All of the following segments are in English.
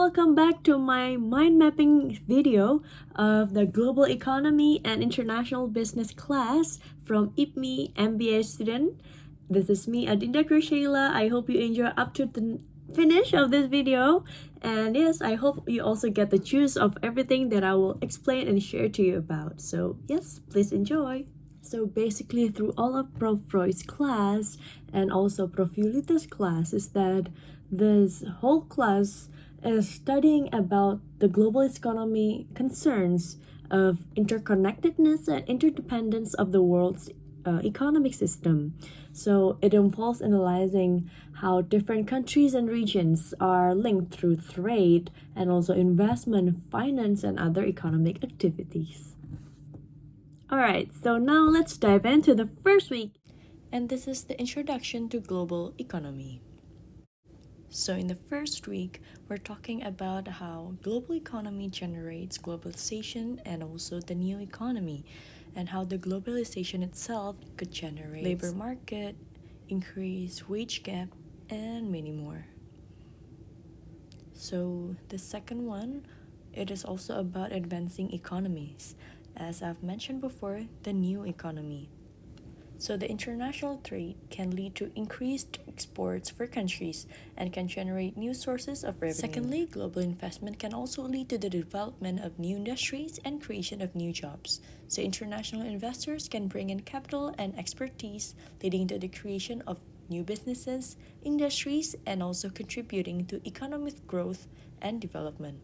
welcome back to my mind mapping video of the Global Economy and International Business class from IPMI MBA student. This is me, Adinda Cresheilla. I hope you enjoy up to the finish of this video. And yes, I hope you also get the juice of everything that I will explain and share to you about. So yes, please enjoy. So basically through all of Prof. Freud's class and also Prof. Yulita's class is that this whole class is studying about the global economy concerns of interconnectedness and interdependence of the world's economic system. So it involves analyzing how different countries and regions are linked through trade and also investment, finance, and other economic activities. Alright, so now let's dive into the first week. And this is the introduction to global economy. So in the first week, we're talking about how global economy generates globalization and also the new economy, and how the globalization itself could generate labor market, increase wage gap, and many more. So the second one, it is also about advancing economies. As I've mentioned before, the new economy. So the international trade can lead to increased exports for countries and can generate new sources of revenue. Secondly, global investment can also lead to the development of new industries and creation of new jobs. So international investors can bring in capital and expertise, leading to the creation of new businesses, industries, and also contributing to economic growth and development.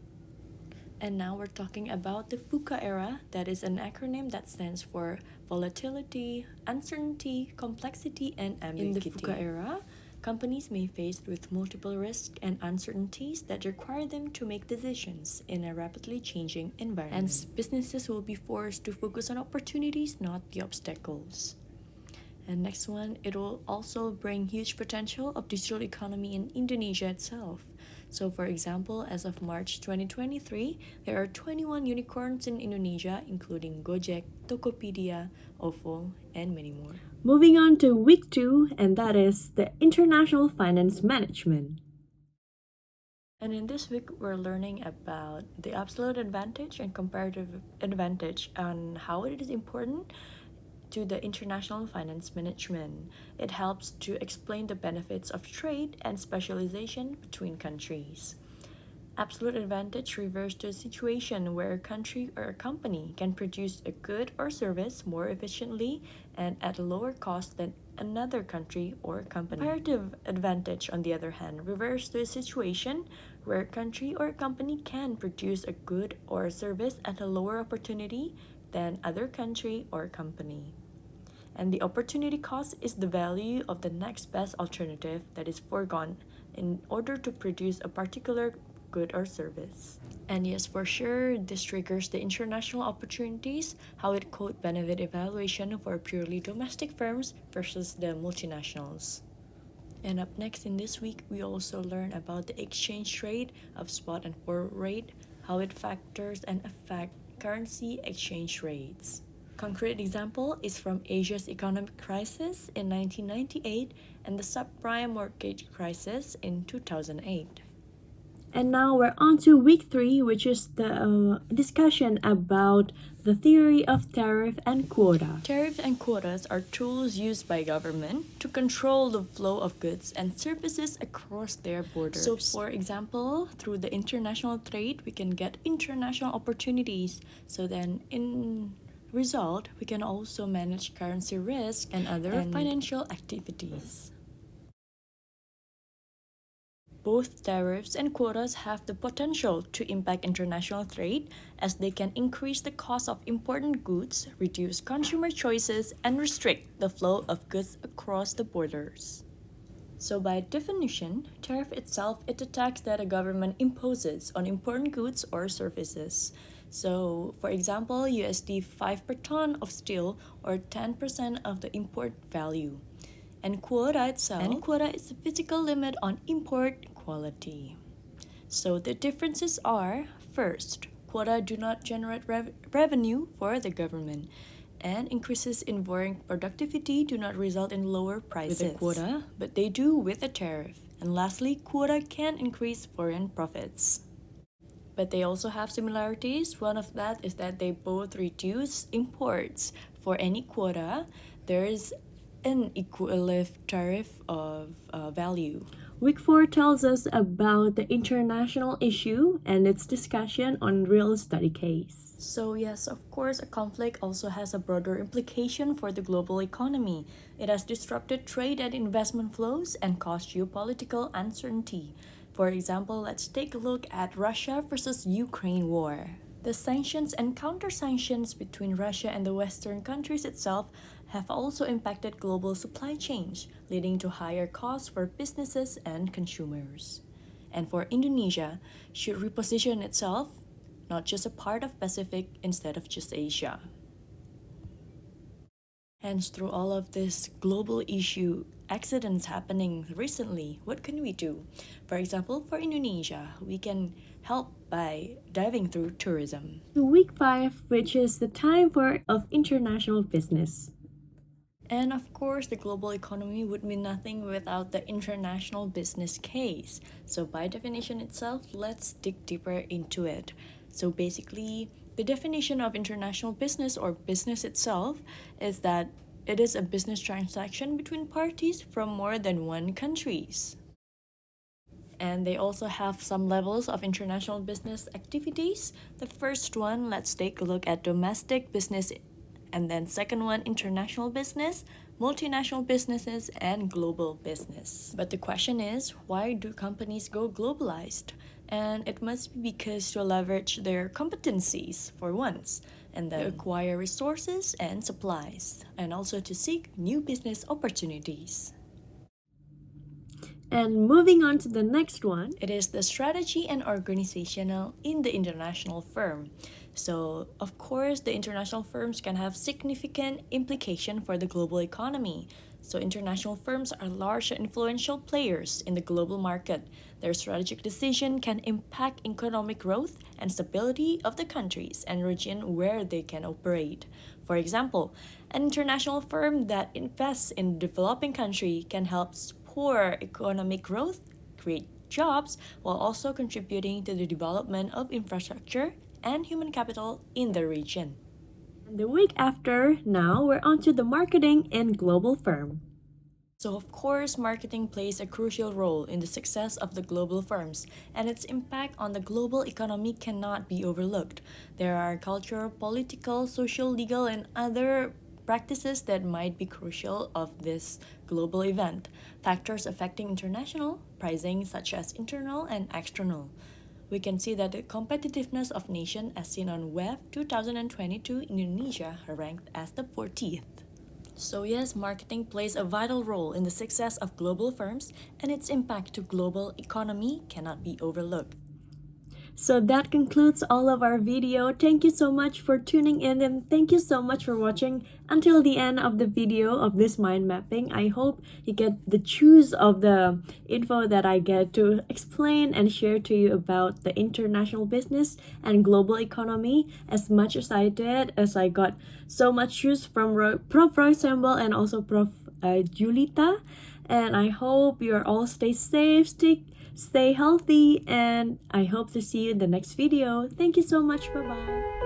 And now we're talking about the VUCA era, that is an acronym that stands for volatility, uncertainty, complexity, and ambiguity. In the VUCA era, companies may face with multiple risks and uncertainties that require them to make decisions in a rapidly changing environment. Hence, businesses will be forced to focus on opportunities, not the obstacles. And next one, it will also bring huge potential of digital economy in Indonesia itself. So for example, as of March 2023, there are 21 unicorns in Indonesia, including Gojek, Tokopedia, OVO, and many more. Moving on to week 2, and that is the International Finance Management. And in this week, we're learning about the absolute advantage and comparative advantage and how it is important to the international finance management. It helps to explain the benefits of trade and specialization between countries. Absolute advantage refers to a situation where a country or a company can produce a good or service more efficiently and at a lower cost than another country or company. Comparative advantage, on the other hand, refers to a situation where a country or a company can produce a good or a service at a lower opportunity than other country or company. And the opportunity cost is the value of the next best alternative that is foregone in order to produce a particular good or service. And yes, for sure, this triggers the international opportunities, how it quote benefit evaluation for purely domestic firms versus the multinationals. And up next in this week, we also learn about the exchange rate of spot and forward rate, how it factors and affects currency exchange rates. Concrete example is from Asia's economic crisis in 1998 and the subprime mortgage crisis in 2008. And now we're on to week 3, which is the discussion about the theory of tariff and quota. Tariffs and quotas are tools used by government to control the flow of goods and services across their borders. So for example, through the international trade, we can get international opportunities. So then in result, we can also manage currency risk and other financial activities. Both tariffs and quotas have the potential to impact international trade as they can increase the cost of important goods, reduce consumer choices, and restrict the flow of goods across the borders. So by definition, tariff itself is a tax that a government imposes on important goods or services. So for example, USD 5 per ton of steel or 10% of the import value. And quota is a physical limit on import quality. So the differences are, first, quota do not generate revenue for the government, and increases in foreign productivity do not result in lower prices with a quota, but they do with a tariff. And lastly, quota can increase foreign profits. but they also have similarities. One of that is that they both reduce imports. For any quota, there is an equivalent tariff of value. Week 4 tells us about the international issue and its discussion on real study case. So yes, of course, a conflict also has a broader implication for the global economy. It has disrupted trade and investment flows and caused geopolitical uncertainty. For example, let's take a look at Russia versus Ukraine war. The sanctions and counter-sanctions between Russia and the Western countries itself have also impacted global supply chains, leading to higher costs for businesses and consumers. And for Indonesia, should reposition itself not just a part of Pacific instead of just Asia. Hence, through all of this global issue, accidents happening recently, what can we do? For example, for Indonesia, we can help by diving through tourism. Week 5, which is the time of international business. And of course, the global economy would mean nothing without the international business case. So by definition itself, let's dig deeper into it. So basically, the definition of international business or business itself is that it is a business transaction between parties from more than one countries. And they also have some levels of international business activities. The first one, let's take a look at domestic business, and then second one, international business, multinational businesses, and global business. But the question is, why do companies go globalized? And it must be because to leverage their competencies for once, and then acquire resources and supplies, and also to seek new business opportunities. And moving on to the next one, it is the strategy and organizational in the international firm. So, of course, the international firms can have significant implication for the global economy. So, international firms are large and influential players in the global market. Their strategic decision can impact economic growth and stability of the countries and region where they can operate. For example, an international firm that invests in a developing country can help support economic growth, create jobs, while also contributing to the development of infrastructure and human capital in the region. And the week after, now we're on to the marketing in global firm. So of course, marketing plays a crucial role in the success of the global firms, and its impact on the global economy cannot be overlooked. There are cultural, political, social, legal, and other practices that might be crucial of this global event. Factors affecting international pricing such as internal and external. We can see that the competitiveness of nation as seen on WEF 2022, Indonesia ranked as the 40th. So yes, marketing plays a vital role in the success of global firms, and its impact to global economy cannot be overlooked. So that concludes all of our video. Thank you so much for tuning in, and thank you so much for watching until the end of the video of this mind mapping. I hope you get the juice of the info that I get to explain and share to you about the international business and global economy as much as I did, as I got so much juice from Prof. Sembel and also Prof. Yulita. And I hope you all stay safe, stay healthy, and I hope to see you in the next video. Thank you so much. Bye-bye.